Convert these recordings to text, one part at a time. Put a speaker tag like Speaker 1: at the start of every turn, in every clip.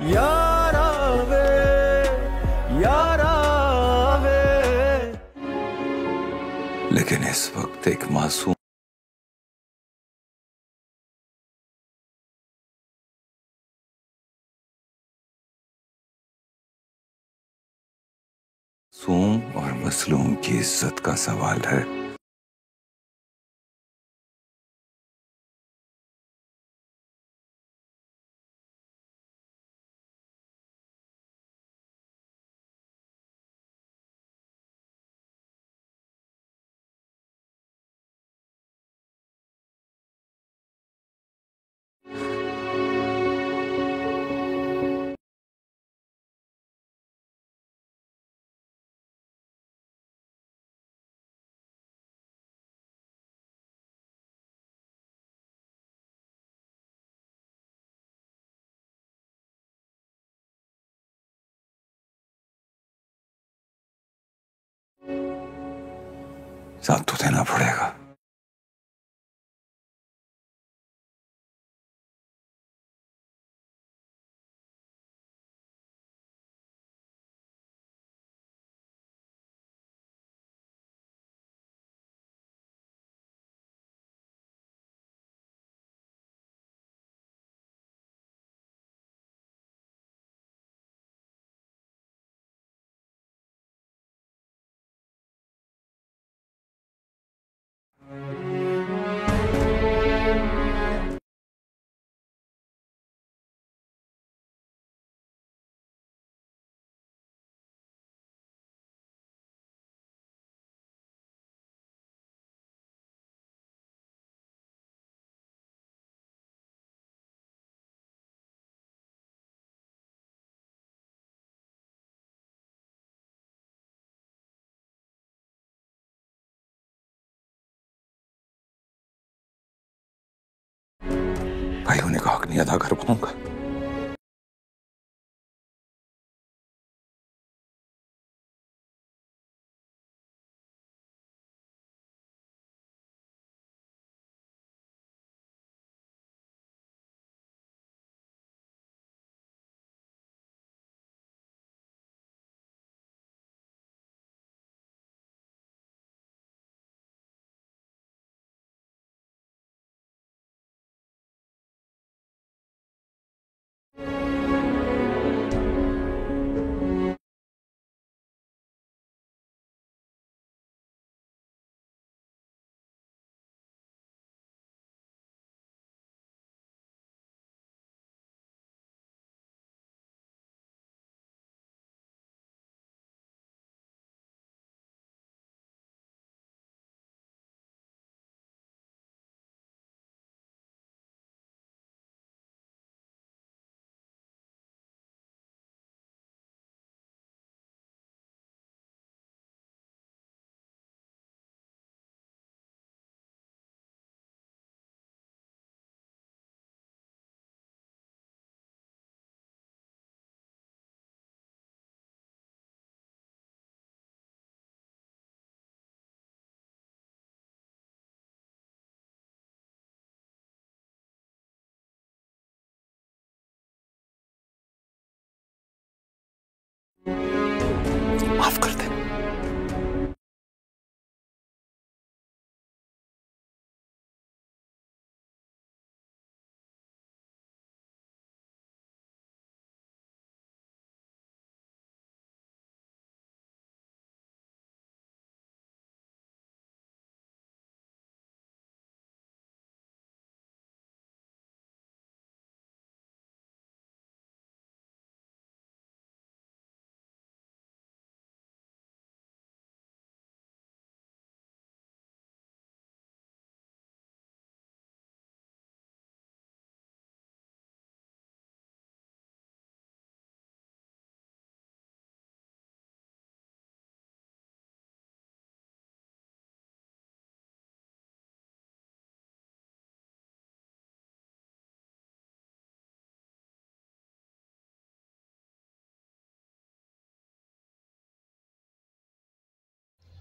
Speaker 1: यारा वे, यारा वे।
Speaker 2: लेकिन इस वक्त एक मासूम और मसलूम की इज्जत का सवाल है। साथ तो देना पड़ेगा। भाई होने का हक नहीं अदा कर पाऊंगा। माफ कर दे।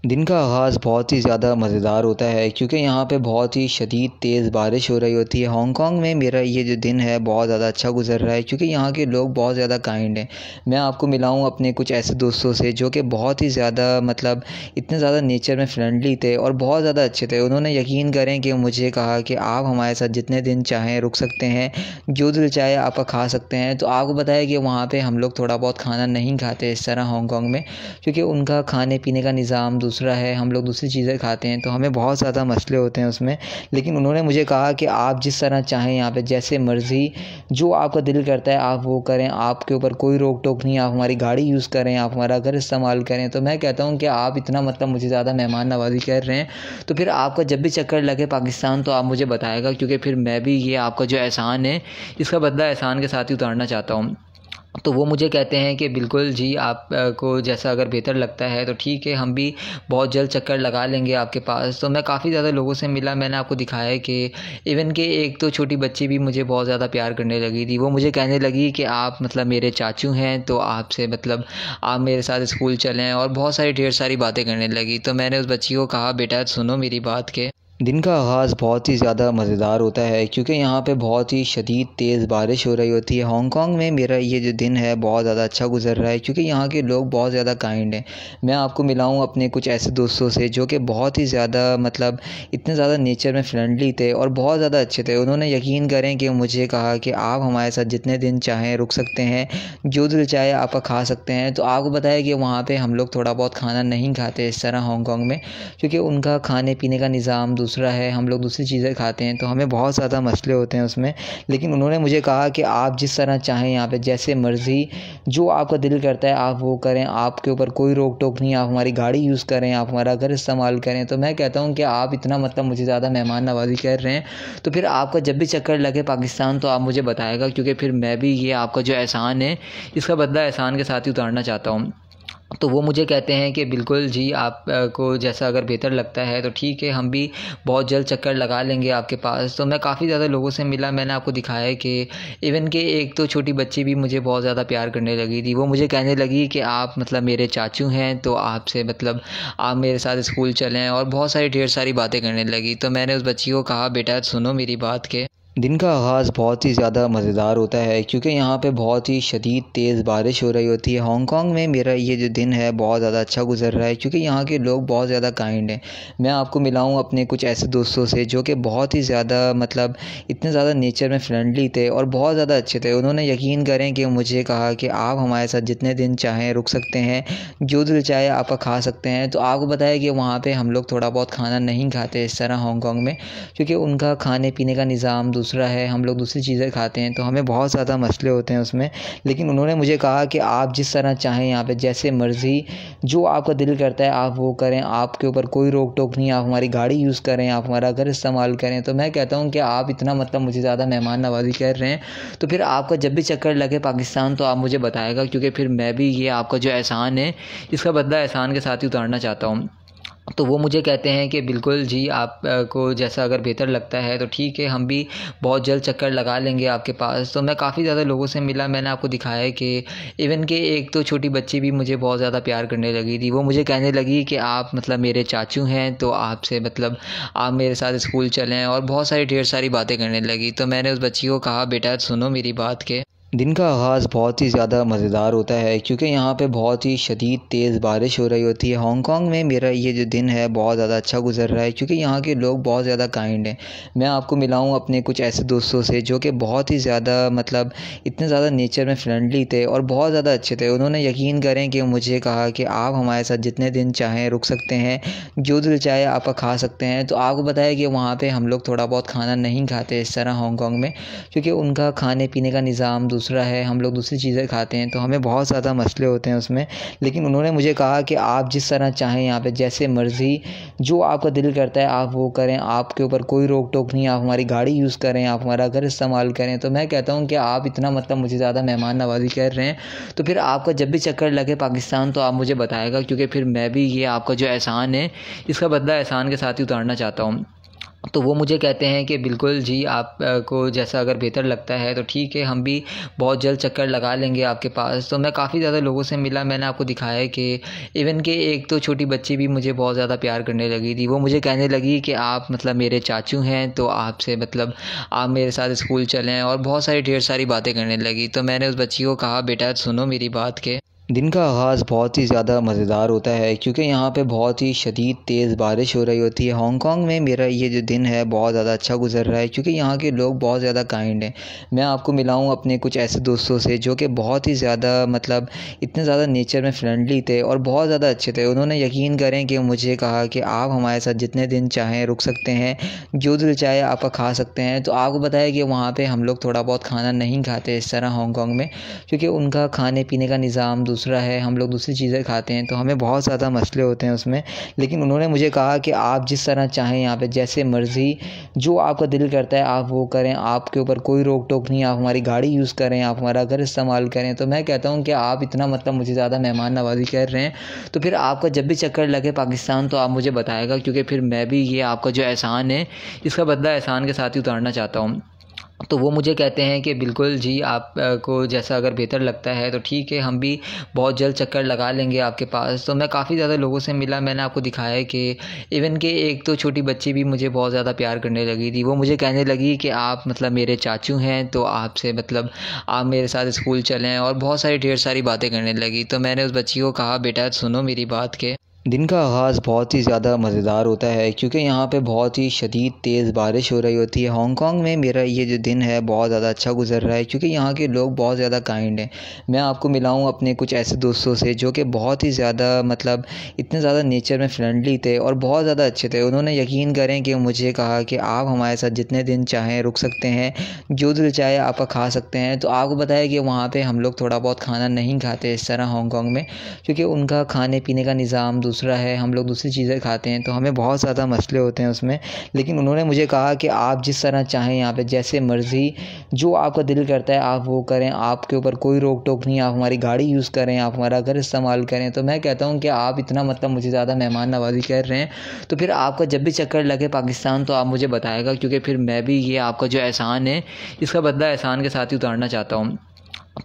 Speaker 3: दिन का आगाज़ बहुत ही ज़्यादा मज़ेदार होता है क्योंकि यहाँ पे बहुत ही शदीद तेज़ बारिश हो रही होती है। हांगकांग में मेरा ये जो दिन है बहुत ज़्यादा अच्छा गुज़र रहा है क्योंकि यहाँ के लोग बहुत ज़्यादा काइंड हैं। मैं आपको मिला हूँ अपने कुछ ऐसे दोस्तों से जो कि बहुत ही ज़्यादा इतने ज़्यादा नेचर में फ्रेंडली थे और बहुत ज़्यादा अच्छे थे। उन्होंने यकीन करें कि मुझे कहा कि आप हमारे साथ जितने दिन चाहें रुक सकते हैं, जो दिल चाहे आपका खा सकते हैं। तो आपको बताया कि वहाँ पर हम लोग थोड़ा बहुत खाना नहीं खाते इस तरह हांगकांग में, क्योंकि उनका खाने पीने का निज़ाम दूसरा है, हम लोग दूसरी चीज़ें खाते हैं, तो हमें बहुत ज़्यादा मसले होते हैं उसमें। लेकिन उन्होंने मुझे कहा कि आप जिस तरह चाहें यहाँ पे जैसे मर्ज़ी जो आपका दिल करता है आप वो करें, आपके ऊपर कोई रोक टोक नहीं, आप हमारी गाड़ी यूज़ करें, आप हमारा घर इस्तेमाल करें। तो मैं कहता हूँ कि आप इतना मुझे ज़्यादा मेहमान नवाज़ी कर रहे हैं, तो फिर आपका जब भी चक्कर लगे पाकिस्तान तो आप मुझे बताएगा, क्योंकि फिर मैं भी ये आपका जो एहसान है इसका बदला एहसान के साथ ही उतारना चाहता हूँ। तो वो मुझे कहते हैं कि बिल्कुल जी, आप को जैसा अगर बेहतर लगता है तो ठीक है, हम भी बहुत जल्द चक्कर लगा लेंगे आपके पास। तो मैं काफ़ी ज़्यादा लोगों से मिला, मैंने आपको दिखाया है कि इवन कि एक तो छोटी बच्ची भी मुझे बहुत ज़्यादा प्यार करने लगी थी। वो मुझे कहने लगी कि आप मेरे चाचू हैं, तो आपसे आप मेरे साथ स्कूल चलें, और बहुत सारी ढेर सारी बातें करने लगी। तो मैंने उस बच्ची को कहा, बेटा सुनो मेरी बात के दिन का आगाज़ बहुत ही ज़्यादा मज़ेदार होता है क्योंकि यहाँ पे बहुत ही शदीद तेज़ बारिश हो रही होती है। हांगकांग में मेरा ये जो दिन है बहुत ज़्यादा अच्छा गुज़र रहा है क्योंकि यहाँ के लोग बहुत ज़्यादा काइंड हैं। मैं आपको मिला हूँ अपने कुछ ऐसे दोस्तों से जो कि बहुत ही ज़्यादा इतने ज़्यादा नेचर में फ्रेंडली थे और बहुत ज़्यादा अच्छे थे। उन्होंने यकीन करें कि मुझे कहा कि आप हमारे साथ जितने दिन चाहें रुक सकते हैं, जो दिल चाहे आपका खा सकते हैं। तो आपको बताया कि वहाँ पर हम लोग थोड़ा बहुत खाना नहीं खाते इस तरह हांगकांग में, क्योंकि उनका खाने पीने का निज़ाम दूसरा है, हम लोग दूसरी चीज़ें खाते हैं, तो हमें बहुत ज़्यादा मसले होते हैं उसमें। लेकिन उन्होंने मुझे कहा कि आप जिस तरह चाहें यहाँ पे जैसे मर्ज़ी जो आपका दिल करता है आप वो करें, आपके ऊपर कोई रोक टोक नहीं, आप हमारी गाड़ी यूज़ करें, आप हमारा घर इस्तेमाल करें। तो मैं कहता हूँ कि आप इतना मुझे ज़्यादा मेहमान नवाज़ी कर रहे हैं, तो फिर आपका जब भी चक्कर लगे पाकिस्तान तो आप मुझे बताएगा, क्योंकि फिर मैं भी ये आपका जो एहसान है इसका बदला एहसान के साथ ही उतारना चाहता हूँ। तो वो मुझे कहते हैं कि बिल्कुल जी, आप को जैसा अगर बेहतर लगता है तो ठीक है, हम भी बहुत जल्द चक्कर लगा लेंगे आपके पास। तो मैं काफ़ी ज़्यादा लोगों से मिला, मैंने आपको दिखाया है कि इवन कि एक तो छोटी बच्ची भी मुझे बहुत ज़्यादा प्यार करने लगी थी। वो मुझे कहने लगी कि आप मेरे चाचू हैं, तो आपसे आप मेरे साथ स्कूल चलें, और बहुत सारी ढेर सारी बातें करने लगी। तो मैंने उस बच्ची को कहा, बेटा सुनो मेरी बात के दिन का आगाज़ बहुत ही ज़्यादा मज़ेदार होता है क्योंकि यहाँ पे बहुत ही शदीद तेज़ बारिश हो रही होती है। हांगकांग में मेरा ये जो दिन है बहुत ज़्यादा अच्छा गुज़र रहा है क्योंकि यहाँ के लोग बहुत ज़्यादा काइंड हैं। मैं आपको मिला हूँ अपने कुछ ऐसे दोस्तों से जो कि बहुत ही ज़्यादा इतने ज़्यादा नेचर में फ्रेंडली थे और बहुत ज़्यादा अच्छे थे। उन्होंने यकीन करें कि मुझे कहा कि आप हमारे साथ जितने दिन चाहें रुक सकते हैं, जो दिल चाहे आपका खा सकते हैं। तो आपको बताया कि वहाँ पर हम लोग थोड़ा बहुत खाना नहीं खाते इस तरह हांगकांग में, क्योंकि उनका खाने पीने का निज़ाम दूसरा है, हम लोग दूसरी चीज़ें खाते हैं, तो हमें बहुत ज़्यादा मसले होते हैं उसमें। लेकिन उन्होंने मुझे कहा कि आप जिस तरह चाहें यहाँ पे जैसे मर्ज़ी जो आपका दिल करता है आप वो करें, आपके ऊपर कोई रोक टोक नहीं, आप हमारी गाड़ी यूज़ करें, आप हमारा घर इस्तेमाल करें। तो मैं कहता हूँ कि आप इतना मुझे ज़्यादा मेहमान नवाज़ी कर रहे हैं, तो फिर आपका जब भी चक्कर लगे पाकिस्तान तो आप मुझे बताएगा, क्योंकि फिर मैं भी ये आपका जो एहसान है इसका बदला एहसान के साथ ही उतारना चाहता हूँ। तो वो मुझे कहते हैं कि बिल्कुल जी, आप को जैसा अगर बेहतर लगता है तो ठीक है, हम भी बहुत जल्द चक्कर लगा लेंगे आपके पास। तो मैं काफ़ी ज़्यादा लोगों से मिला, मैंने आपको दिखाया है कि इवन कि एक तो छोटी बच्ची भी मुझे बहुत ज़्यादा प्यार करने लगी थी। वो मुझे कहने लगी कि आप मेरे चाचू हैं, तो आपसे आप मेरे साथ स्कूल चलें, और बहुत सारी ढेर सारी बातें करने लगी। तो मैंने उस बच्ची को कहा, बेटा सुनो मेरी बात के दिन का आगाज़ बहुत ही ज़्यादा मज़ेदार होता है क्योंकि यहाँ पे बहुत ही शदीद तेज़ बारिश हो रही होती है। हांगकांग में मेरा ये जो दिन है बहुत ज़्यादा अच्छा गुज़र रहा है क्योंकि यहाँ के लोग बहुत ज़्यादा काइंड हैं। मैं आपको मिला हूँ अपने कुछ ऐसे दोस्तों से जो कि बहुत ही ज़्यादा इतने ज़्यादा नेचर में फ्रेंडली थे और बहुत ज़्यादा अच्छे थे। उन्होंने यकीन करें कि मुझे कहा कि आप हमारे साथ जितने दिन चाहें रुक सकते हैं, जो दिल चाहे आपका खा सकते हैं। तो आपको बताया कि वहाँ पर हम लोग थोड़ा बहुत खाना नहीं खाते इस तरह हांगकांग में, क्योंकि उनका खाने पीने का निज़ाम दूसरा है, हम लोग दूसरी चीज़ें खाते हैं, तो हमें बहुत ज़्यादा मसले होते हैं उसमें। लेकिन उन्होंने मुझे कहा कि आप जिस तरह चाहें यहाँ पे जैसे मर्ज़ी जो आपका दिल करता है आप वो करें, आपके ऊपर कोई रोक टोक नहीं, आप हमारी गाड़ी यूज़ करें, आप हमारा घर इस्तेमाल करें। तो मैं कहता हूँ कि आप इतना मुझे ज़्यादा मेहमान नवाज़ी कर रहे हैं, तो फिर आपका जब भी चक्कर लगे पाकिस्तान तो आप मुझे बताएगा, क्योंकि फिर मैं भी ये आपका जो एहसान है इसका बदला एहसान के साथ ही उतारना चाहता हूँ। तो वो मुझे कहते हैं कि बिल्कुल जी, आप को जैसा अगर बेहतर लगता है तो ठीक है, हम भी बहुत जल्द चक्कर लगा लेंगे आपके पास। तो मैं काफ़ी ज़्यादा लोगों से मिला, मैंने आपको दिखाया है कि इवन कि एक तो छोटी बच्ची भी मुझे बहुत ज़्यादा प्यार करने लगी थी। वो मुझे कहने लगी कि आप मतलब मेरे चाचू हैं, तो आपसे मतलब आप मेरे साथ स्कूल चलें, और बहुत सारी ढेर सारी बातें करने लगी। तो मैंने उस बच्ची को कहा, बेटा सुनो मेरी बात के दिन का आगाज़ बहुत ही ज़्यादा मज़ेदार होता है, क्योंकि यहाँ पे बहुत ही शदीद तेज़ बारिश हो रही होती है। हांगकांग में मेरा ये जो दिन है बहुत ज़्यादा अच्छा गुजर रहा है, क्योंकि यहाँ के लोग बहुत ज़्यादा काइंड हैं। मैं आपको मिलाऊँ अपने कुछ ऐसे दोस्तों से जो कि बहुत ही ज़्यादा मतलब इतने ज़्यादा नेचर में फ्रेंडली थे और बहुत ज़्यादा अच्छे थे। उन्होंने यकीन करें कि मुझे कहा कि आप हमारे साथ जितने दिन चाहें रुक सकते हैं, जो दिल चाहे आप खा सकते हैं। तो आपको बताया कि वहाँ पर हम लोग थोड़ा बहुत खाना नहीं खाते इस तरह हांगकांग में, क्योंकि उनका खाने पीने का निज़ाम दूसरा है, हम लोग दूसरी चीज़ें खाते हैं, तो हमें बहुत ज़्यादा मसले होते हैं उसमें। लेकिन उन्होंने मुझे कहा कि आप जिस तरह चाहें यहाँ पे जैसे मर्ज़ी जो आपका दिल करता है आप वो करें, आपके ऊपर कोई रोक टोक नहीं, आप हमारी गाड़ी यूज़ करें, आप हमारा घर इस्तेमाल करें। तो मैं कहता हूँ कि आप इतना मतलब मुझे ज़्यादा मेहमान नवाज़ी कर रहे हैं, तो फिर आपका जब भी चक्कर लगे पाकिस्तान तो आप मुझे बताएगा, क्योंकि फिर मैं भी ये आपका जो एहसान है इसका बदला एहसान के साथ ही उतारना चाहता हूँ। तो वो मुझे कहते हैं कि बिल्कुल जी, आप को जैसा अगर बेहतर लगता है तो ठीक है, हम भी बहुत जल्द चक्कर लगा लेंगे आपके पास। तो मैं काफ़ी ज़्यादा लोगों से मिला, मैंने आपको दिखाया है कि इवन कि एक तो छोटी बच्ची भी मुझे बहुत ज़्यादा प्यार करने लगी थी। वो मुझे कहने लगी कि आप मतलब मेरे चाचू हैं, तो आपसे मतलब आप मेरे साथ स्कूल चलें, और बहुत सारी ढेर सारी बातें करने लगी। तो मैंने उस बच्ची को कहा, बेटा सुनो मेरी बात के दिन का आगाज़ बहुत ही ज़्यादा मज़ेदार होता है, क्योंकि यहाँ पे बहुत ही शदीद तेज़ बारिश हो रही होती है। हांगकांग में मेरा ये जो दिन है बहुत ज़्यादा अच्छा गुजर रहा है, क्योंकि यहाँ के लोग बहुत ज़्यादा काइंड हैं। मैं आपको मिलाऊँ अपने कुछ ऐसे दोस्तों से जो कि बहुत ही ज़्यादा मतलब इतने ज़्यादा नेचर में फ्रेंडली थे और बहुत ज़्यादा अच्छे थे। उन्होंने यकीन करें कि मुझे कहा कि आप हमारे साथ जितने दिन चाहें रुक सकते हैं, जो दिल चाहे आप खा सकते हैं। तो आपको बताया कि वहाँ पर हम लोग थोड़ा बहुत खाना नहीं खाते इस तरह हांगकांग में, क्योंकि उनका खाने पीने का निज़ाम दूसरा है, हम लोग दूसरी चीज़ें खाते हैं, तो हमें बहुत ज़्यादा मसले होते हैं उसमें। लेकिन उन्होंने मुझे कहा कि आप जिस तरह चाहें यहाँ पे जैसे मर्ज़ी जो आपका दिल करता है आप वो करें, आपके ऊपर कोई रोक टोक नहीं, आप हमारी गाड़ी यूज़ करें, आप हमारा घर इस्तेमाल करें। तो मैं कहता हूँ कि आप इतना मतलब मुझे ज़्यादा मेहमान नवाज़ी कर रहे हैं, तो फिर आपका जब भी चक्कर लगे पाकिस्तान तो आप मुझे बताएगा, क्योंकि फिर मैं भी ये आपका जो एहसान है इसका बदला एहसान के साथ ही उतारना चाहता हूँ।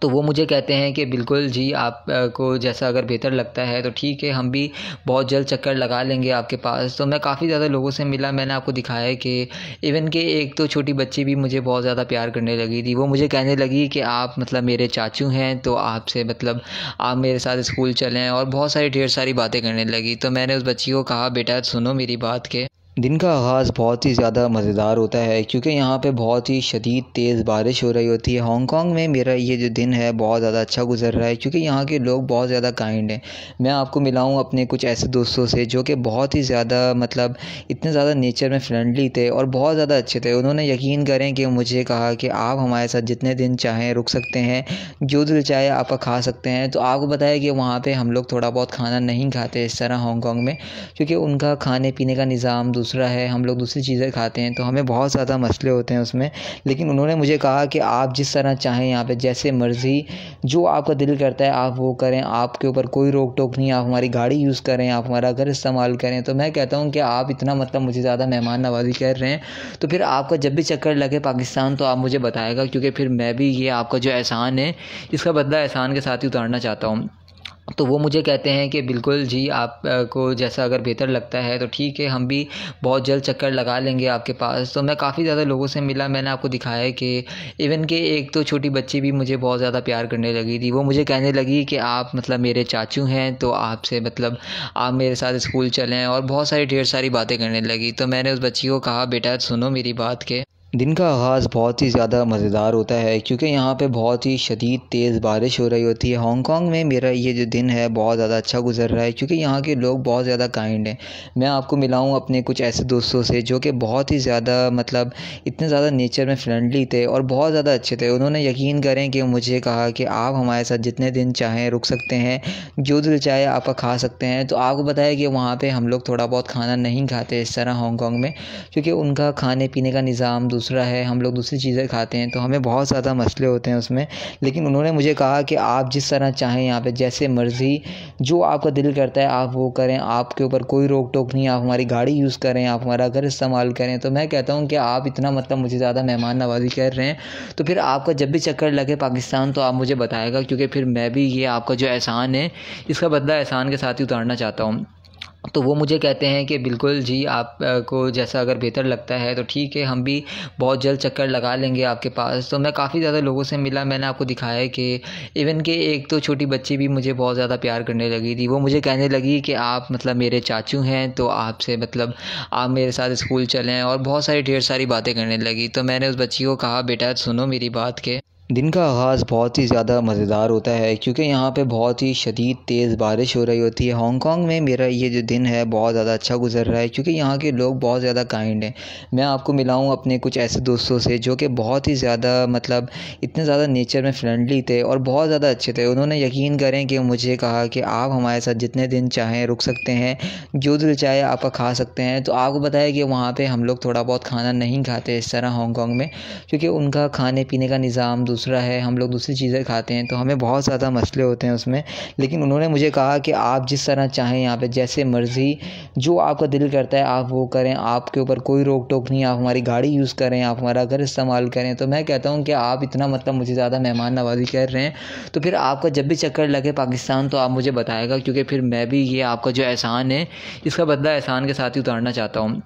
Speaker 3: तो वो मुझे कहते हैं कि बिल्कुल जी, आप को जैसा अगर बेहतर लगता है तो ठीक है, हम भी बहुत जल्द चक्कर लगा लेंगे आपके पास। तो मैं काफ़ी ज़्यादा लोगों से मिला, मैंने आपको दिखाया है कि इवन कि एक तो छोटी बच्ची भी मुझे बहुत ज़्यादा प्यार करने लगी थी। वो मुझे कहने लगी कि आप मतलब मेरे चाचू हैं, तो आपसे मतलब आप मेरे साथ स्कूल चलें, और बहुत सारी ढेर सारी बातें करने लगी। तो मैंने उस बच्ची को कहा, बेटा सुनो मेरी बात के दिन का आगाज़ बहुत ही ज़्यादा मज़ेदार होता है, क्योंकि यहाँ पे बहुत ही शदीद तेज़ बारिश हो रही होती है। हांगकांग में मेरा ये जो दिन है बहुत ज़्यादा अच्छा गुजर रहा है, क्योंकि यहाँ के लोग बहुत ज़्यादा काइंड हैं। मैं आपको मिलाऊँ अपने कुछ ऐसे दोस्तों से जो कि बहुत ही ज़्यादा मतलब इतने ज़्यादा नेचर में फ्रेंडली थे और बहुत ज़्यादा अच्छे थे। उन्होंने यकीन करें कि मुझे कहा कि आप हमारे साथ जितने दिन चाहें रुक सकते हैं, जो दिल चाहे आप खा सकते हैं। तो आपको बताया कि वहाँ पर हम लोग थोड़ा बहुत खाना नहीं खाते इस तरह हांगकांग में, क्योंकि उनका खाने पीने का निज़ाम दूसरा है, हम लोग दूसरी चीज़ें खाते हैं, तो हमें बहुत ज़्यादा मसले होते हैं उसमें। लेकिन उन्होंने मुझे कहा कि आप जिस तरह चाहें यहाँ पे जैसे मर्ज़ी जो आपका दिल करता है आप वो करें, आपके ऊपर कोई रोक टोक नहीं, आप हमारी गाड़ी यूज़ करें, आप हमारा घर इस्तेमाल करें। तो मैं कहता हूँ कि आप इतना मतलब मुझे ज़्यादा मेहमान नवाज़ी कर रहे हैं, तो फिर आपका जब भी चक्कर लगे पाकिस्तान तो आप मुझे बताएगा, क्योंकि फिर मैं भी ये आपका जो एहसान है इसका बदला एहसान के साथ ही उतारना चाहता हूँ। तो वो मुझे कहते हैं कि बिल्कुल जी, आप को जैसा अगर बेहतर लगता है तो ठीक है, हम भी बहुत जल्द चक्कर लगा लेंगे आपके पास। तो मैं काफ़ी ज़्यादा लोगों से मिला, मैंने आपको दिखाया है कि इवन कि एक तो छोटी बच्ची भी मुझे बहुत ज़्यादा प्यार करने लगी थी। वो मुझे कहने लगी कि आप मतलब मेरे चाचू हैं, तो आपसे मतलब आप मेरे साथ स्कूल चलें, और बहुत सारी ढेर सारी बातें करने लगी। तो मैंने उस बच्ची को कहा, बेटा सुनो मेरी बात के दिन का आगाज़ बहुत ही ज़्यादा मज़ेदार होता है, क्योंकि यहाँ पे बहुत ही शदीद तेज़ बारिश हो रही होती है। हांगकांग में मेरा ये जो दिन है बहुत ज़्यादा अच्छा गुजर रहा है, क्योंकि यहाँ के लोग बहुत ज़्यादा काइंड हैं। मैं आपको मिलाऊँ अपने कुछ ऐसे दोस्तों से जो कि बहुत ही ज़्यादा मतलब इतने ज़्यादा नेचर में फ्रेंडली थे और बहुत ज़्यादा अच्छे थे। उन्होंने यकीन करें कि मुझे कहा कि आप हमारे साथ जितने दिन चाहें रुक सकते हैं, जो दिल चाहे आप खा सकते हैं। तो आपको बताया कि वहाँ पर हम लोग थोड़ा बहुत खाना नहीं खाते इस तरह हांगकांग में, क्योंकि उनका खाने पीने का निज़ाम दूसरा है हम लोग दूसरी चीज़ें खाते हैं तो हमें बहुत ज़्यादा मसले होते हैं उसमें। लेकिन उन्होंने मुझे कहा कि आप जिस तरह चाहें यहाँ पे जैसे मर्ज़ी जो आपका दिल करता है आप वो करें, आपके ऊपर कोई रोक टोक नहीं, आप हमारी गाड़ी यूज़ करें, आप हमारा घर इस्तेमाल करें। तो मैं कहता हूँ कि आप इतना मतलब मुझे ज़्यादा मेहमान नवाज़ी कर रहे हैं, तो फिर आपका जब भी चक्कर लगे पाकिस्तान तो आप मुझे बताएगा, क्योंकि फिर मैं भी ये आपका जो एहसान है इसका बदला एहसान के साथ ही उतारना चाहता हूँ। तो वो मुझे कहते हैं कि बिल्कुल जी, आप को जैसा अगर बेहतर लगता है तो ठीक है, हम भी बहुत जल्द चक्कर लगा लेंगे आपके पास। तो मैं काफ़ी ज़्यादा लोगों से मिला, मैंने आपको दिखाया कि इवन कि एक तो छोटी बच्ची भी मुझे बहुत ज़्यादा प्यार करने लगी थी। वो मुझे कहने लगी कि आप मतलब मेरे चाचू हैं, तो आपसे मतलब आप मेरे साथ स्कूल चलें, और बहुत सारी ढेर सारी बातें करने लगी। तो मैंने उस बच्ची को कहा, बेटा सुनो मेरी बात के दिन का आगाज़ बहुत ही ज़्यादा मज़ेदार होता है, क्योंकि यहाँ पे बहुत ही शदीद तेज़ बारिश हो रही होती है। हांगकांग में मेरा ये जो दिन है बहुत ज़्यादा अच्छा गुजर रहा है, क्योंकि यहाँ के लोग बहुत ज़्यादा काइंड हैं। मैं आपको मिला हूँ अपने कुछ ऐसे दोस्तों से जो कि बहुत ही ज़्यादा मतलब इतने ज़्यादा नेचर में फ्रेंडली थे और बहुत ज़्यादा अच्छे थे। उन्होंने यकीन करें कि मुझे कहा कि आप हमारे साथ जितने दिन चाहें रुक सकते हैं, जो दिल चाहे आपका खा सकते हैं। तो आपको बताया कि वहाँ पर हम लोग थोड़ा बहुत खाना नहीं खाते इस तरह हांगकांग में, क्योंकि उनका खाने पीने का निज़ाम दूसरा है, हम लोग दूसरी चीज़ें खाते हैं तो हमें बहुत ज़्यादा मसले होते हैं उसमें। लेकिन उन्होंने मुझे कहा कि आप जिस तरह चाहें यहाँ पे जैसे मर्ज़ी जो आपका दिल करता है आप वो करें, आपके ऊपर कोई रोक टोक नहीं, आप हमारी गाड़ी यूज़ करें, आप हमारा घर इस्तेमाल करें। तो मैं कहता हूँ कि आप इतना मतलब मुझे ज़्यादा मेहमान नवाज़ी कर रहे हैं, तो फिर आपका जब भी चक्कर लगे पाकिस्तान तो आप मुझे बताएगा, क्योंकि फिर मैं भी ये आपका जो एहसान है इसका बदला एहसान के साथ ही उतारना चाहता हूँ।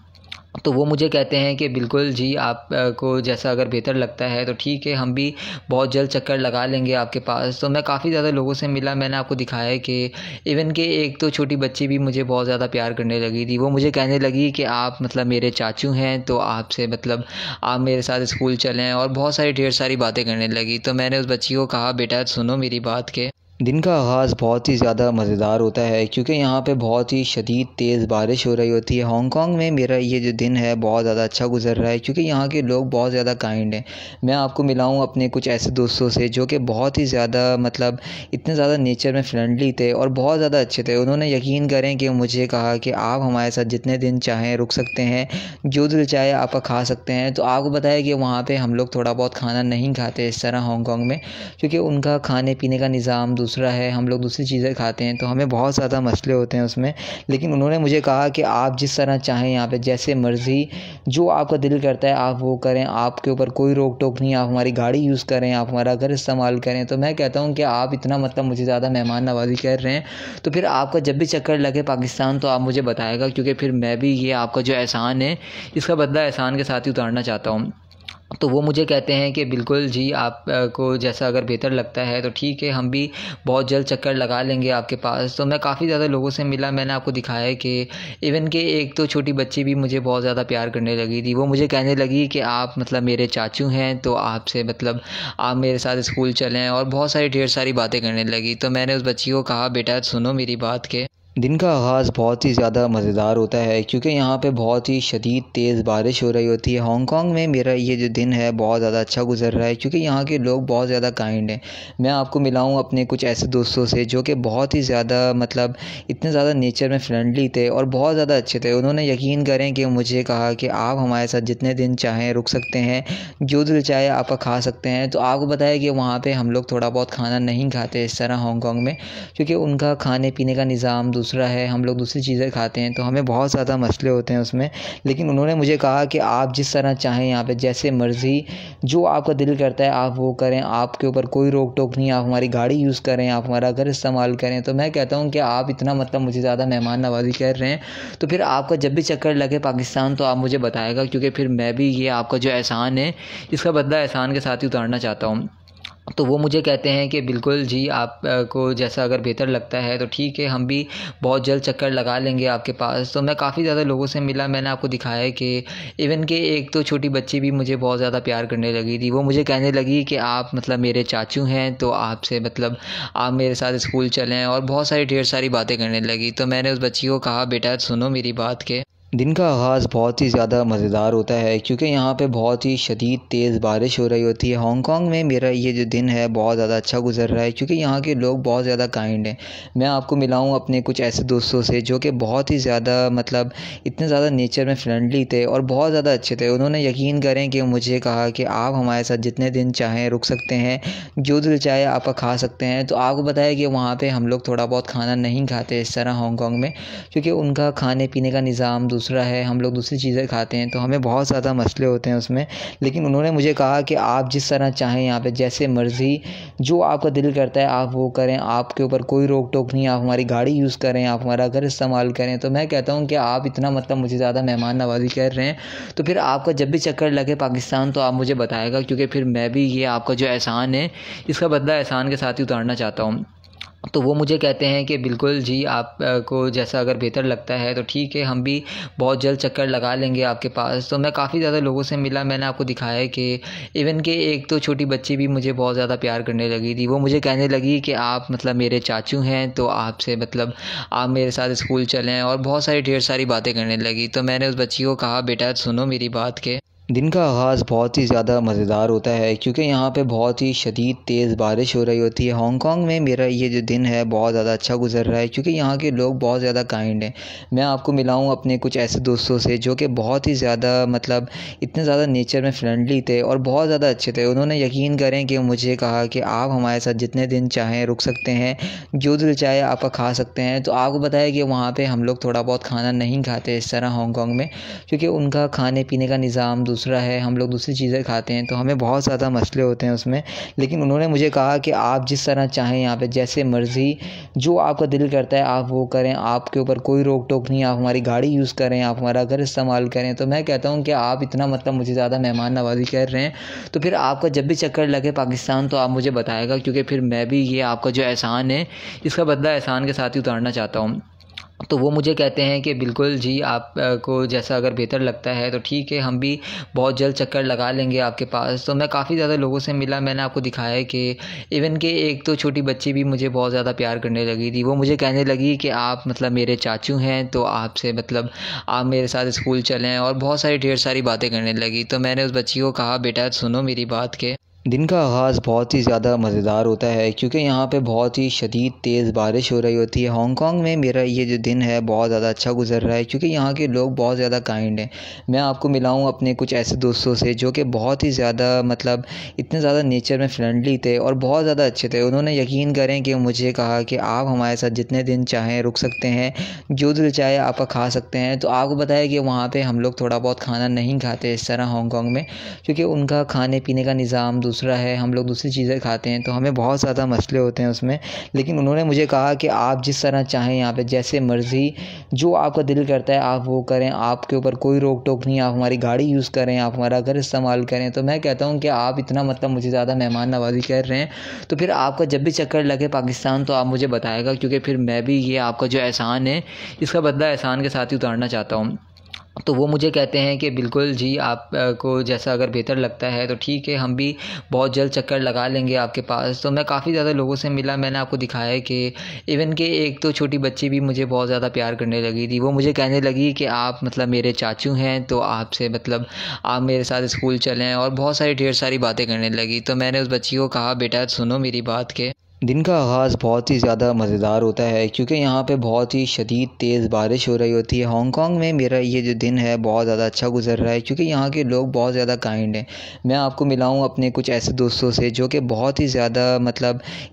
Speaker 3: तो वो मुझे कहते हैं कि बिल्कुल जी, आप को जैसा अगर बेहतर लगता है तो ठीक है, हम भी बहुत जल्द चक्कर लगा लेंगे आपके पास। तो मैं काफ़ी ज़्यादा लोगों से मिला, मैंने आपको दिखाया कि इवन कि एक तो छोटी बच्ची भी मुझे बहुत ज़्यादा प्यार करने लगी थी। वो मुझे कहने लगी कि आप मतलब मेरे चाचू हैं, तो आपसे मतलब आप मेरे साथ स्कूल चलें, और बहुत सारी ढेर सारी बातें करने लगी। तो मैंने उस बच्ची को कहा, बेटा सुनो मेरी बात के दिन का आगाज़ बहुत ही ज़्यादा मज़ेदार होता है, क्योंकि यहाँ पे बहुत ही शदीद तेज़ बारिश हो रही होती है। हांगकांग में मेरा ये जो दिन है बहुत ज़्यादा अच्छा गुजर रहा है, क्योंकि यहाँ के लोग बहुत ज़्यादा काइंड हैं। मैं आपको मिला हूँ अपने कुछ ऐसे दोस्तों से जो कि बहुत ही ज़्यादा मतलब इतने ज़्यादा नेचर में फ्रेंडली थे और बहुत ज़्यादा अच्छे थे। उन्होंने यकीन करें कि मुझे कहा कि आप हमारे साथ जितने दिन चाहें रुक सकते हैं, जो दिल चाहे आपका खा सकते हैं। तो आपको बताया कि वहाँ पर हम लोग थोड़ा बहुत खाना नहीं खाते इस तरह हांगकांग में, क्योंकि उनका खाने पीने का निज़ाम दूसरा है, हम लोग दूसरी चीज़ें खाते हैं तो हमें बहुत ज़्यादा मसले होते हैं उसमें। लेकिन उन्होंने मुझे कहा कि आप जिस तरह चाहें यहाँ पे जैसे मर्ज़ी जो आपका दिल करता है आप वो करें, आपके ऊपर कोई रोक टोक नहीं, आप हमारी गाड़ी यूज़ करें, आप हमारा घर इस्तेमाल करें। तो मैं कहता हूँ कि आप इतना मतलब मुझे ज़्यादा मेहमान नवाज़ी कर रहे हैं, तो फिर आपका जब भी चक्कर लगे पाकिस्तान तो आप मुझे बताएगा, क्योंकि फिर मैं भी ये आपका जो एहसान है इसका बदला एहसान के साथ ही उतारना चाहता हूँ। तो वो मुझे कहते हैं कि बिल्कुल जी, आप को जैसा अगर बेहतर लगता है तो ठीक है, हम भी बहुत जल्द चक्कर लगा लेंगे आपके पास। तो मैं काफ़ी ज़्यादा लोगों से मिला, मैंने आपको दिखाया कि इवन कि एक तो छोटी बच्ची भी मुझे बहुत ज़्यादा प्यार करने लगी थी। वो मुझे कहने लगी कि आप मतलब मेरे चाचू हैं, तो आपसे मतलब आप मेरे साथ स्कूल चलें, और बहुत सारी ढेर सारी बातें करने लगी। तो मैंने उस बच्ची को कहा, बेटा सुनो मेरी बात के दिन का आगाज़ बहुत ही ज़्यादा मज़ेदार होता है, क्योंकि यहाँ पे बहुत ही शदीद तेज़ बारिश हो रही होती है। हांगकांग में मेरा ये जो दिन है बहुत ज़्यादा अच्छा गुजर रहा है, क्योंकि यहाँ के लोग बहुत ज़्यादा काइंड हैं। मैं आपको मिला हूँ अपने कुछ ऐसे दोस्तों से जो कि बहुत ही ज़्यादा मतलब इतने ज़्यादा नेचर में फ्रेंडली थे और बहुत ज़्यादा अच्छे थे। उन्होंने यकीन करें कि मुझे कहा कि आप हमारे साथ जितने दिन चाहें रुक सकते हैं, जो दिल चाहे आपका खा सकते हैं। तो आपको बताया कि वहाँ पर हम लोग थोड़ा बहुत खाना नहीं खाते इस तरह हांगकांग में, क्योंकि उनका खाने पीने का निज़ाम दूसरा है, हम लोग दूसरी चीज़ें खाते हैं तो हमें बहुत ज़्यादा मसले होते हैं उसमें। लेकिन उन्होंने मुझे कहा कि आप जिस तरह चाहें यहाँ पे जैसे मर्ज़ी जो आपका दिल करता है आप वो करें, आपके ऊपर कोई रोक टोक नहीं, आप हमारी गाड़ी यूज़ करें, आप हमारा घर इस्तेमाल करें। तो मैं कहता हूँ कि आप इतना मतलब मुझे ज़्यादा मेहमान नवाज़ी कर रहे हैं, तो फिर आपका जब भी चक्कर लगे पाकिस्तान तो आप मुझे बताएगा, क्योंकि फिर मैं भी ये आपका जो एहसान है इसका बदला एहसान के साथ ही उतारना चाहता हूँ। तो वो मुझे कहते हैं कि बिल्कुल जी, आप को जैसा अगर बेहतर लगता है तो ठीक है, हम भी बहुत जल्द चक्कर लगा लेंगे आपके पास। तो मैं काफ़ी ज़्यादा लोगों से मिला, मैंने आपको दिखाया कि इवन कि एक तो छोटी बच्ची भी मुझे बहुत ज़्यादा प्यार करने लगी थी। वो मुझे कहने लगी कि आप मतलब मेरे चाचू हैं, तो आपसे मतलब आप मेरे साथ स्कूल चलें, और बहुत सारी ढेर सारी बातें करने लगी। तो मैंने उस बच्ची को कहा, बेटा सुनो मेरी बात के दिन का आगाज़ बहुत ही ज़्यादा मज़ेदार होता है क्योंकि यहाँ पे बहुत ही शदीद तेज़ बारिश हो रही होती है। हांगकांग में मेरा ये जो दिन है बहुत ज़्यादा अच्छा गुज़र रहा है क्योंकि यहाँ के लोग बहुत ज़्यादा काइंड हैं। मैं आपको मिला हूँ अपने कुछ ऐसे दोस्तों से जो कि बहुत ही ज़्यादा इतने ज़्यादा नेचर में फ्रेंडली थे और बहुत ज़्यादा अच्छे थे। उन्होंने यकीन करें कि मुझे कहा कि आप हमारे साथ जितने दिन चाहें रुक सकते हैं, जो दिल चाहे आपका खा सकते हैं। तो आपको बताया कि वहाँ पर हम लोग थोड़ा बहुत खाना नहीं खाते इस तरह हांगकांग में, क्योंकि उनका खाने पीने का निज़ाम दूसरा है, हम लोग दूसरी चीज़ें खाते हैं, तो हमें बहुत ज़्यादा मसले होते हैं उसमें। लेकिन उन्होंने मुझे कहा कि आप जिस तरह चाहें यहाँ पे जैसे मर्ज़ी जो आपका दिल करता है आप वो करें, आपके ऊपर कोई रोक टोक नहीं, आप हमारी गाड़ी यूज़ करें, आप हमारा घर इस्तेमाल करें। तो मैं कहता हूँ कि आप इतना मुझे ज़्यादा मेहमान नवाज़ी कर रहे हैं, तो फिर आपका जब भी चक्कर लगे पाकिस्तान तो आप मुझे बताएगा, क्योंकि फिर मैं भी ये आपका जो एहसान है इसका बदला एहसान के साथ ही उतारना चाहता हूँ। तो वो मुझे कहते हैं कि बिल्कुल जी, आप को जैसा अगर बेहतर लगता है तो ठीक है, हम भी बहुत जल्द चक्कर लगा लेंगे आपके पास। तो मैं काफ़ी ज़्यादा लोगों से मिला, मैंने आपको दिखाया है कि इवन के एक तो छोटी बच्ची भी मुझे बहुत ज़्यादा प्यार करने लगी थी। वो मुझे कहने लगी कि आप मेरे चाचू हैं, तो आपसे आप मेरे साथ स्कूल चलें, और बहुत सारी ढेर सारी बातें करने लगी। तो मैंने उस बच्ची को कहा, बेटा सुनो मेरी बात के दिन का आगाज़ बहुत ही ज़्यादा मज़ेदार होता है क्योंकि यहाँ पे बहुत ही शदीद तेज़ बारिश हो रही होती है। हांगकांग में मेरा ये जो दिन है बहुत ज़्यादा अच्छा गुज़र रहा है क्योंकि यहाँ के लोग बहुत ज़्यादा काइंड हैं। मैं आपको मिला हूँ अपने कुछ ऐसे दोस्तों से जो कि बहुत ही ज़्यादा इतने ज़्यादा नेचर में फ्रेंडली थे और बहुत ज़्यादा अच्छे थे। उन्होंने यकीन करें कि मुझे कहा कि आप हमारे साथ जितने दिन चाहें रुक सकते हैं, जो दिल चाहे आपका खा सकते हैं। तो आपको बताया कि वहाँ पर हम लोग थोड़ा बहुत खाना नहीं खाते इस तरह हांगकांग में, क्योंकि उनका खाने पीने का निज़ाम दूसरा है, हम लोग दूसरी चीज़ें खाते हैं, तो हमें बहुत ज़्यादा मसले होते हैं उसमें। लेकिन उन्होंने मुझे कहा कि आप जिस तरह चाहें यहाँ पे जैसे मर्ज़ी जो आपका दिल करता है आप वो करें, आपके ऊपर कोई रोक टोक नहीं, आप हमारी गाड़ी यूज़ करें, आप हमारा घर इस्तेमाल करें। तो मैं कहता हूँ कि आप इतना मुझे ज़्यादा मेहमान नवाज़ी कर रहे हैं, तो फिर आपका जब भी चक्कर लगे पाकिस्तान तो आप मुझे बताएगा, क्योंकि फिर मैं भी ये आपका जो एहसान है इसका बदला एहसान के साथ ही उतारना चाहता हूँ। तो वो मुझे कहते हैं कि बिल्कुल जी, आप को जैसा अगर बेहतर लगता है तो ठीक है, हम भी बहुत जल्द चक्कर लगा लेंगे आपके पास। तो मैं काफ़ी ज़्यादा लोगों से मिला, मैंने आपको दिखाया है कि इवन के एक तो छोटी बच्ची भी मुझे बहुत ज़्यादा प्यार करने लगी थी। वो मुझे कहने लगी कि आप मेरे चाचू हैं, तो आपसे आप मेरे साथ स्कूल चलें, और बहुत सारी ढेर सारी बातें करने लगी। तो मैंने उस बच्ची को कहा, बेटा सुनो मेरी बात के दिन का आगाज़ बहुत ही ज़्यादा मज़ेदार होता है क्योंकि यहाँ पे बहुत ही शदीद तेज़ बारिश हो रही होती है। हांगकांग में मेरा ये जो दिन है बहुत ज़्यादा अच्छा गुज़र रहा है क्योंकि यहाँ के लोग बहुत ज़्यादा काइंड हैं। मैं आपको मिला हूँ अपने कुछ ऐसे दोस्तों से जो कि बहुत ही ज़्यादा इतने ज़्यादा नेचर में फ्रेंडली थे और बहुत ज़्यादा अच्छे थे। उन्होंने यकीन करें कि मुझे कहा कि आप हमारे साथ जितने दिन चाहें रुक सकते हैं, जो दिल चाहे आपका खा सकते हैं। तो आपको बताया कि वहाँ पर हम लोग थोड़ा बहुत खाना नहीं खाते इस तरह हांगकांग में, क्योंकि उनका खाने पीने का निज़ाम दूसरा है, हम लोग दूसरी चीज़ें खाते हैं, तो हमें बहुत ज़्यादा मसले होते हैं उसमें। लेकिन उन्होंने मुझे कहा कि आप जिस तरह चाहें यहाँ पे जैसे मर्ज़ी जो आपका दिल करता है आप वो करें, आपके ऊपर कोई रोक टोक नहीं, आप हमारी गाड़ी यूज़ करें, आप हमारा घर इस्तेमाल करें। तो मैं कहता हूँ कि आप इतना मुझे ज़्यादा मेहमान नवाज़ी कर रहे हैं, तो फिर आपका जब भी चक्कर लगे पाकिस्तान तो आप मुझे बताएगा, क्योंकि फिर मैं भी ये आपका जो एहसान है इसका बदला एहसान के साथ ही उतारना चाहता हूँ। तो वो मुझे कहते हैं कि बिल्कुल जी, आप को जैसा अगर बेहतर लगता है तो ठीक है, हम भी बहुत जल्द चक्कर लगा लेंगे आपके पास। तो मैं काफ़ी ज़्यादा लोगों से मिला, मैंने आपको दिखाया है कि इवन के एक तो छोटी बच्ची भी मुझे बहुत ज़्यादा प्यार करने लगी थी। वो मुझे कहने लगी कि आप मेरे चाचू हैं, तो आपसे आप मेरे साथ स्कूल चलें, और बहुत सारी ढेर सारी बातें करने लगी। तो मैंने उस बच्ची को कहा, बेटा सुनो मेरी बात के दिन का आगाज़ बहुत ही ज़्यादा मज़ेदार होता है क्योंकि यहाँ पे बहुत ही शदीद तेज़ बारिश हो रही होती है। हांगकांग में मेरा ये जो दिन है बहुत ज़्यादा अच्छा गुज़र रहा है क्योंकि यहाँ के लोग बहुत ज़्यादा काइंड हैं। मैं आपको मिला हूँ अपने कुछ ऐसे दोस्तों से जो कि बहुत ही ज़्यादा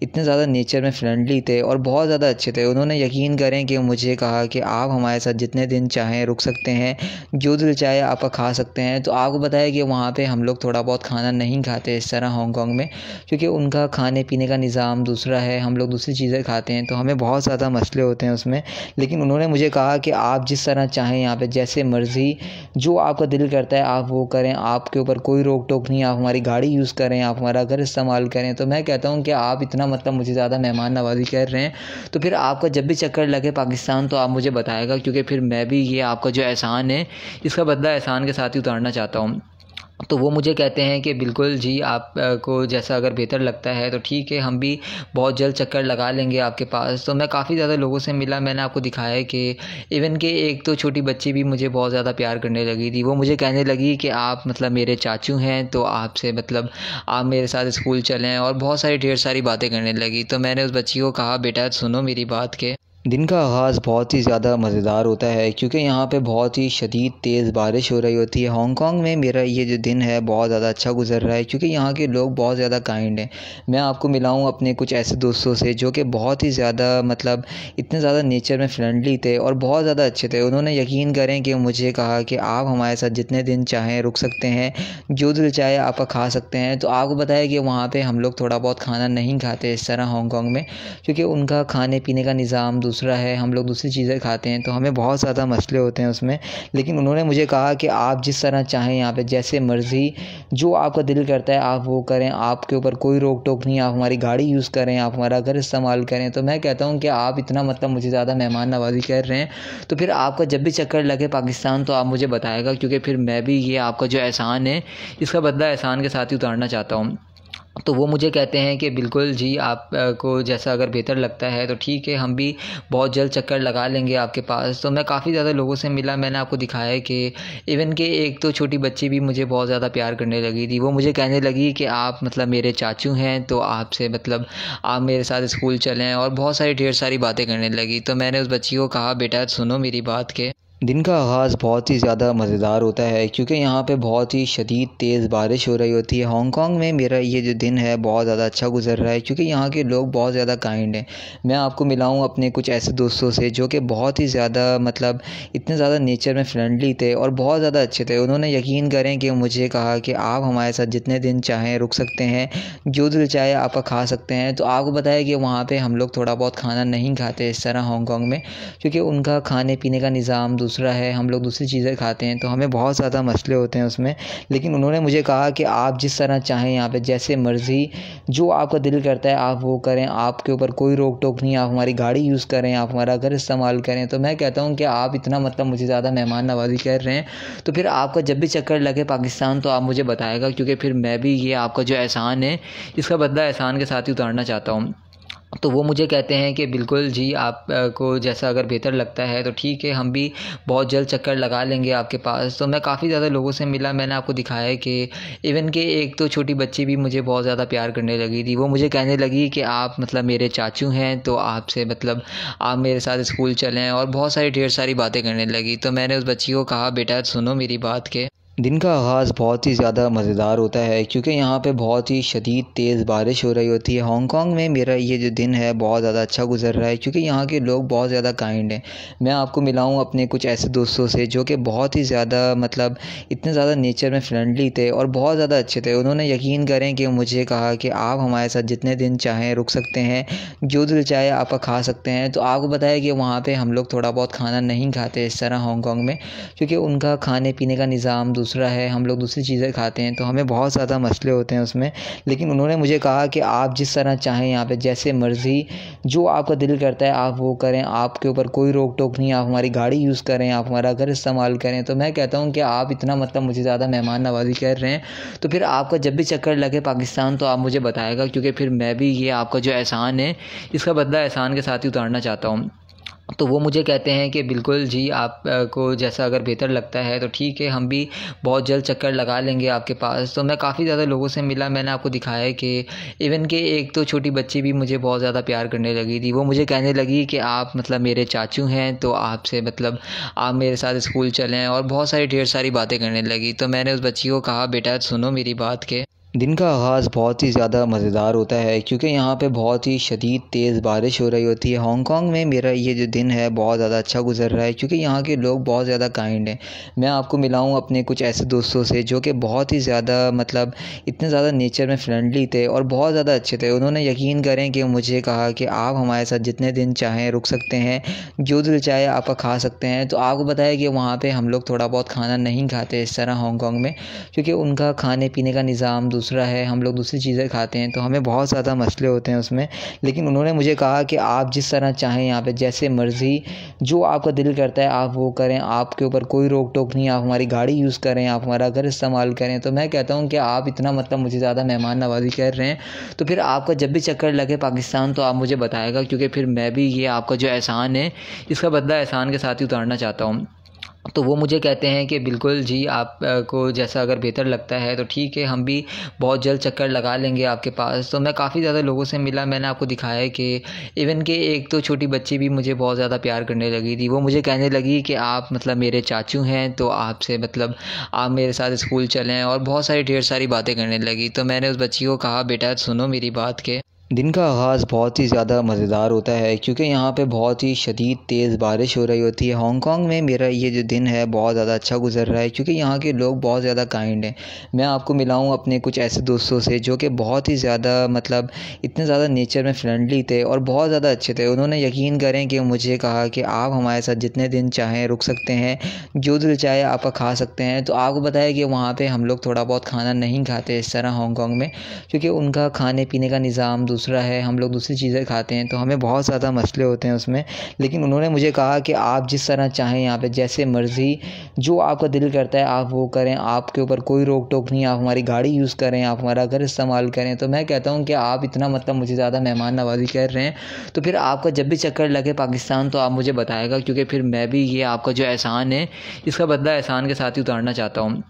Speaker 3: इतने ज़्यादा नेचर में फ्रेंडली थे और बहुत ज़्यादा अच्छे थे। उन्होंने यकीन करें कि मुझे कहा कि आप हमारे साथ जितने दिन चाहें रुक सकते हैं, जो दिल चाहे आपका खा सकते हैं। तो आपको बताया कि वहाँ पर हम लोग थोड़ा बहुत खाना नहीं खाते इस तरह हांगकांग में, क्योंकि उनका खाने पीने का निज़ाम दूसरा है, हम लोग दूसरी चीज़ें खाते हैं, तो हमें बहुत ज़्यादा मसले होते हैं उसमें। लेकिन उन्होंने मुझे कहा कि आप जिस तरह चाहें यहाँ पे जैसे मर्ज़ी जो आपका दिल करता है आप वो करें, आपके ऊपर कोई रोक टोक नहीं, आप हमारी गाड़ी यूज़ करें, आप हमारा घर इस्तेमाल करें। तो मैं कहता हूँ कि आप इतना मुझे ज़्यादा मेहमान नवाज़ी कर रहे हैं, तो फिर आपका जब भी चक्कर लगे पाकिस्तान तो आप मुझे बताएगा, क्योंकि फिर मैं भी ये आपका जो एहसान है इसका बदला एहसान के साथ ही उतारना चाहता हूँ। तो वो मुझे कहते हैं कि बिल्कुल जी, आप को जैसा अगर बेहतर लगता है तो ठीक है, हम भी बहुत जल्द चक्कर लगा लेंगे आपके पास। तो मैं काफ़ी ज़्यादा लोगों से मिला, मैंने आपको दिखाया है कि इवन कि एक तो छोटी बच्ची भी मुझे बहुत ज़्यादा प्यार करने लगी थी। वो मुझे कहने लगी कि आप मतलब मेरे चाचू हैं, तो आपसे मतलब आप मेरे साथ स्कूल चलें, और बहुत सारी ढेर सारी बातें करने लगी। तो मैंने उस बच्ची को कहा, बेटा सुनो मेरी बात के दिन का आगाज़ बहुत ही ज़्यादा मज़ेदार होता है, क्योंकि यहाँ पे बहुत ही शदीद तेज़ बारिश हो रही होती है। हांगकांग में मेरा ये जो दिन है बहुत ज़्यादा अच्छा गुजर रहा है, क्योंकि यहाँ के लोग बहुत ज़्यादा काइंड हैं। मैं आपको मिलाऊँ अपने कुछ ऐसे दोस्तों से जो कि बहुत ही ज़्यादा मतलब इतने ज़्यादा नेचर में फ्रेंडली थे और बहुत ज़्यादा अच्छे थे। उन्होंने यकीन करें कि मुझे कहा कि आप हमारे साथ जितने दिन चाहें रुक सकते हैं, जो दिल चाहे आप खा सकते हैं। तो आपको बताया कि वहाँ पर हम लोग थोड़ा बहुत खाना नहीं खाते इस तरह हांगकांग में, क्योंकि उनका खाने पीने का निज़ाम दूसरा है, हम लोग दूसरी चीज़ें खाते हैं, तो हमें बहुत ज़्यादा मसले होते हैं उसमें। लेकिन उन्होंने मुझे कहा कि आप जिस तरह चाहें यहाँ पे जैसे मर्ज़ी जो आपका दिल करता है आप वो करें, आपके ऊपर कोई रोक टोक नहीं, आप हमारी गाड़ी यूज़ करें, आप हमारा घर इस्तेमाल करें। तो मैं कहता हूँ कि आप इतना मतलब मुझे ज़्यादा मेहमान नवाज़ी कर रहे हैं, तो फिर आपका जब भी चक्कर लगे पाकिस्तान तो आप मुझे बताएगा, क्योंकि फिर मैं भी ये आपका जो एहसान है इसका बदला एहसान के साथ ही उतारना चाहता हूँ। तो वो मुझे कहते हैं कि बिल्कुल जी, आप को जैसा अगर बेहतर लगता है तो ठीक है, हम भी बहुत जल्द चक्कर लगा लेंगे आपके पास। तो मैं काफ़ी ज़्यादा लोगों से मिला, मैंने आपको दिखाया है कि इवन कि एक तो छोटी बच्ची भी मुझे बहुत ज़्यादा प्यार करने लगी थी। वो मुझे कहने लगी कि आप मतलब मेरे चाचू हैं, तो आपसे मतलब आप मेरे साथ स्कूल चलें, और बहुत सारी ढेर सारी बातें करने लगी। तो मैंने उस बच्ची को कहा, बेटा सुनो मेरी बात के दिन का आगाज़ बहुत ही ज़्यादा मज़ेदार होता है, क्योंकि यहाँ पे बहुत ही शदीद तेज़ बारिश हो रही होती है। हांगकांग में मेरा ये जो दिन है बहुत ज़्यादा अच्छा गुजर रहा है, क्योंकि यहाँ के लोग बहुत ज़्यादा काइंड हैं। मैं आपको मिलाऊँ अपने कुछ ऐसे दोस्तों से जो कि बहुत ही ज़्यादा मतलब इतने ज़्यादा नेचर में फ्रेंडली थे और बहुत ज़्यादा अच्छे थे। उन्होंने यकीन करें कि मुझे कहा कि आप हमारे साथ जितने दिन चाहें रुक सकते हैं, जो दिल चाहे आप खा सकते हैं। तो आपको बताया कि वहाँ पर हम लोग थोड़ा बहुत खाना नहीं खाते इस तरह हांगकांग में, क्योंकि उनका खाने पीने का निज़ाम दूसरा है, हम लोग दूसरी चीज़ें खाते हैं, तो हमें बहुत ज़्यादा मसले होते हैं उसमें। लेकिन उन्होंने मुझे कहा कि आप जिस तरह चाहें यहाँ पे जैसे मर्ज़ी जो आपका दिल करता है आप वो करें, आपके ऊपर कोई रोक टोक नहीं, आप हमारी गाड़ी यूज़ करें, आप हमारा घर इस्तेमाल करें। तो मैं कहता हूँ कि आप इतना मतलब मुझे ज़्यादा मेहमान नवाज़ी कर रहे हैं, तो फिर आपका जब भी चक्कर लगे पाकिस्तान तो आप मुझे बताएगा, क्योंकि फिर मैं भी ये आपका जो एहसान है इसका बदला एहसान के साथ ही उतारना चाहता हूँ। तो वो मुझे कहते हैं कि बिल्कुल जी, आप को जैसा अगर बेहतर लगता है तो ठीक है, हम भी बहुत जल्द चक्कर लगा लेंगे आपके पास। तो मैं काफ़ी ज़्यादा लोगों से मिला, मैंने आपको दिखाया है कि इवन कि एक तो छोटी बच्ची भी मुझे बहुत ज़्यादा प्यार करने लगी थी। वो मुझे कहने लगी कि आप मतलब मेरे चाचू हैं, तो आपसे मतलब आप मेरे साथ स्कूल चलें, और बहुत सारी ढेर सारी बातें करने लगी। तो मैंने उस बच्ची को कहा, बेटा सुनो मेरी बात के दिन का आगाज़ बहुत ही ज़्यादा मज़ेदार होता है, क्योंकि यहाँ पे बहुत ही शदीद तेज़ बारिश हो रही होती है। हांगकांग में मेरा ये जो दिन है बहुत ज़्यादा अच्छा गुजर रहा है, क्योंकि यहाँ के लोग बहुत ज़्यादा काइंड हैं। मैं आपको मिलाऊँ अपने कुछ ऐसे दोस्तों से जो कि बहुत ही ज़्यादा मतलब इतने ज़्यादा नेचर में फ्रेंडली थे और बहुत ज़्यादा अच्छे थे। उन्होंने यकीन करें कि मुझे कहा कि आप हमारे साथ जितने दिन चाहें रुक सकते हैं, जो दिल चाहे आप खा सकते हैं। तो आपको बताया कि वहाँ पर हम लोग थोड़ा बहुत खाना नहीं खाते इस तरह हांगकांग में, क्योंकि उनका खाने पीने का निज़ाम दूसरा है, हम लोग दूसरी चीज़ें खाते हैं, तो हमें बहुत ज़्यादा मसले होते हैं उसमें। लेकिन उन्होंने मुझे कहा कि आप जिस तरह चाहें यहाँ पे जैसे मर्ज़ी जो आपका दिल करता है आप वो करें, आपके ऊपर कोई रोक टोक नहीं, आप हमारी गाड़ी यूज़ करें, आप हमारा घर इस्तेमाल करें। तो मैं कहता हूँ कि आप इतना मतलब मुझे ज़्यादा मेहमान नवाज़ी कर रहे हैं, तो फिर आपका जब भी चक्कर लगे पाकिस्तान तो आप मुझे बताएगा, क्योंकि फिर मैं भी ये आपका जो एहसान है इसका बदला एहसान के साथ ही उतारना चाहता हूँ। तो वो मुझे कहते हैं कि बिल्कुल जी, आप को जैसा अगर बेहतर लगता है तो ठीक है, हम भी बहुत जल्द चक्कर लगा लेंगे आपके पास। तो मैं काफ़ी ज़्यादा लोगों से मिला, मैंने आपको दिखाया है कि इवन कि एक तो छोटी बच्ची भी मुझे बहुत ज़्यादा प्यार करने लगी थी। वो मुझे कहने लगी कि आप मतलब मेरे चाचू हैं, तो आपसे मतलब आप मेरे साथ स्कूल चलें, और बहुत सारी ढेर सारी बातें करने लगी। तो मैंने उस बच्ची को कहा, बेटा सुनो मेरी बात के दिन का आगाज़ बहुत ही ज़्यादा मज़ेदार होता है, क्योंकि यहाँ पे बहुत ही शदीद तेज़ बारिश हो रही होती है। हांगकांग में मेरा ये जो दिन है बहुत ज़्यादा अच्छा गुजर रहा है, क्योंकि यहाँ के लोग बहुत ज़्यादा काइंड हैं। मैं आपको मिलाऊँ अपने कुछ ऐसे दोस्तों से जो कि बहुत ही ज़्यादा मतलब इतने ज़्यादा नेचर में फ्रेंडली थे और बहुत ज़्यादा अच्छे थे। उन्होंने यकीन करें कि मुझे कहा कि आप हमारे साथ जितने दिन चाहें रुक सकते हैं, जो दिल चाहे आप खा सकते हैं। तो आपको बताया कि वहाँ पर हम लोग थोड़ा बहुत खाना नहीं खाते इस तरह हांगकांग में, क्योंकि उनका खाने पीने का निज़ाम दूसरा है हम लोग दूसरी चीज़ें खाते हैं तो हमें बहुत ज़्यादा मसले होते हैं उसमें। लेकिन उन्होंने मुझे कहा कि आप जिस तरह चाहें यहाँ पे जैसे मर्ज़ी जो आपका दिल करता है आप वो करें, आपके ऊपर कोई रोक टोक नहीं, आप हमारी गाड़ी यूज़ करें, आप हमारा घर इस्तेमाल करें। तो मैं कहता हूँ कि आप इतना मतलब मुझे ज़्यादा मेहमान नवाज़ी कर रहे हैं, तो फिर आपका जब भी चक्कर लगे पाकिस्तान तो आप मुझे बताएगा, क्योंकि फिर मैं भी ये आपका जो एहसान है इसका बदला एहसान के साथ ही उतारना चाहता हूँ। तो वो मुझे कहते हैं कि बिल्कुल जी, आप को जैसा अगर बेहतर लगता है तो ठीक है, हम भी बहुत जल्द चक्कर लगा लेंगे आपके पास। तो मैं काफ़ी ज़्यादा लोगों से मिला, मैंने आपको दिखाया कि इवन कि एक तो छोटी बच्ची भी मुझे बहुत ज़्यादा प्यार करने लगी थी। वो मुझे कहने लगी कि आप मतलब मेरे चाचू हैं, तो आपसे मतलब आप मेरे साथ स्कूल चलें, और बहुत सारी ढेर सारी बातें करने लगी। तो मैंने उस बच्ची को कहा, बेटा सुनो मेरी बात के दिन का आगाज़ बहुत ही ज़्यादा मज़ेदार होता है, क्योंकि यहाँ पे बहुत ही शदीद तेज़ बारिश हो रही होती है। हांगकांग में मेरा ये जो दिन है बहुत ज़्यादा अच्छा गुजर रहा है, क्योंकि यहाँ के लोग बहुत ज़्यादा काइंड हैं। मैं आपको मिला हूँ अपने कुछ ऐसे दोस्तों से जो कि बहुत ही ज़्यादा मतलब इतने ज़्यादा नेचर में फ्रेंडली थे और बहुत ज़्यादा अच्छे थे। उन्होंने यकीन करें कि मुझे कहा कि आप हमारे साथ जितने दिन चाहें रुक सकते हैं, जो दिल चाहे आप खा सकते हैं। तो आपको बताया कि वहाँ पर हम लोग थोड़ा बहुत खाना नहीं खाते इस तरह हांगकांग में, क्योंकि उनका खाने पीने का निज़ाम दूसरा है, हम लोग दूसरी चीज़ें खाते हैं तो हमें बहुत ज़्यादा मसले होते हैं उसमें। लेकिन उन्होंने मुझे कहा कि आप जिस तरह चाहें यहाँ पे जैसे मर्ज़ी जो आपका दिल करता है आप वो करें, आपके ऊपर कोई रोक टोक नहीं, आप हमारी गाड़ी यूज़ करें, आप हमारा घर इस्तेमाल करें। तो मैं कहता हूँ कि आप इतना मतलब मुझे ज़्यादा मेहमान नवाज़ी कर रहे हैं, तो फिर आपका जब भी चक्कर लगे पाकिस्तान तो आप मुझे बताएगा, क्योंकि फिर मैं भी ये आपका जो एहसान है इसका बदला एहसान के साथ ही उतारना चाहता हूँ।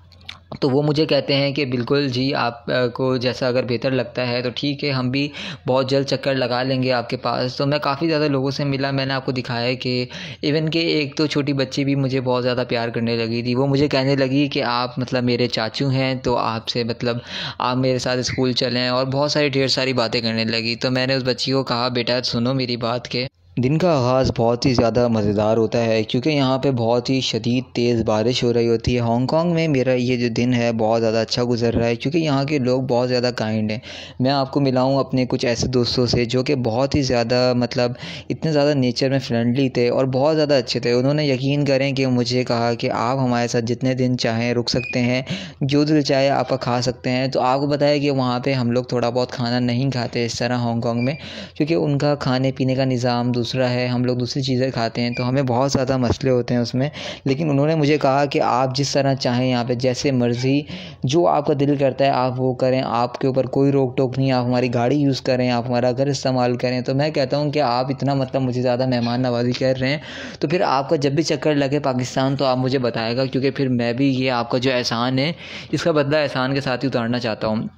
Speaker 3: तो वो मुझे कहते हैं कि बिल्कुल जी, आप को जैसा अगर बेहतर लगता है तो ठीक है, हम भी बहुत जल्द चक्कर लगा लेंगे आपके पास। तो मैं काफ़ी ज़्यादा लोगों से मिला, मैंने आपको दिखाया कि इवन कि एक तो छोटी बच्ची भी मुझे बहुत ज़्यादा प्यार करने लगी थी। वो मुझे कहने लगी कि आप मतलब मेरे चाचू हैं, तो आपसे मतलब आप मेरे साथ स्कूल चलें, और बहुत सारी ढेर सारी बातें करने लगी। तो मैंने उस बच्ची को कहा, बेटा सुनो मेरी बात के दिन का आगाज़ बहुत ही ज़्यादा मज़ेदार होता है, क्योंकि यहाँ पे बहुत ही शदीद तेज़ बारिश हो रही होती है। हांगकांग में मेरा ये जो दिन है बहुत ज़्यादा अच्छा गुजर रहा है, क्योंकि यहाँ के लोग बहुत ज़्यादा काइंड हैं। मैं आपको मिला हूँ अपने कुछ ऐसे दोस्तों से जो कि बहुत ही ज़्यादा मतलब इतने ज़्यादा नेचर में फ्रेंडली थे और बहुत ज़्यादा अच्छे थे। उन्होंने यकीन करें कि मुझे कहा कि आप हमारे साथ जितने दिन चाहें रुक सकते हैं, जो दिल चाहे आप खा सकते हैं। तो आपको बताया कि वहाँ पर हम लोग थोड़ा बहुत खाना नहीं खाते इस तरह हांगकांग में, क्योंकि उनका खाने पीने का निज़ाम दूसरा है, हम लोग दूसरी चीज़ें खाते हैं तो हमें बहुत ज़्यादा मसले होते हैं उसमें। लेकिन उन्होंने मुझे कहा कि आप जिस तरह चाहें यहाँ पे जैसे मर्ज़ी जो आपका दिल करता है आप वो करें, आपके ऊपर कोई रोक टोक नहीं, आप हमारी गाड़ी यूज़ करें, आप हमारा घर इस्तेमाल करें। तो मैं कहता हूँ कि आप इतना मतलब मुझे ज़्यादा मेहमान नवाज़ी कर रहे हैं, तो फिर आपका जब भी चक्कर लगे पाकिस्तान तो आप मुझे बताएगा, क्योंकि फिर मैं भी ये आपका जो एहसान है इसका बदला एहसान के साथ ही उतारना चाहता हूँ।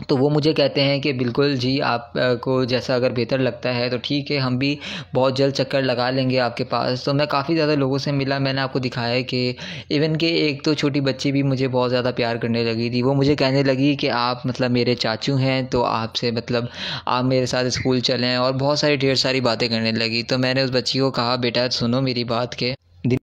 Speaker 3: तो वो मुझे कहते हैं कि बिल्कुल जी, आप को जैसा अगर बेहतर लगता है तो ठीक है, हम भी बहुत जल्द चक्कर लगा लेंगे आपके पास। तो मैं काफ़ी ज़्यादा लोगों से मिला, मैंने आपको दिखाया कि इवन कि एक तो छोटी बच्ची भी मुझे बहुत ज़्यादा प्यार करने लगी थी। वो मुझे कहने लगी कि आप मतलब मेरे चाचू हैं, तो आपसे मतलब आप मेरे साथ स्कूल चलें, और बहुत सारी ढेर सारी बातें करने लगी। तो मैंने उस बच्ची को कहा, बेटा सुनो मेरी बात के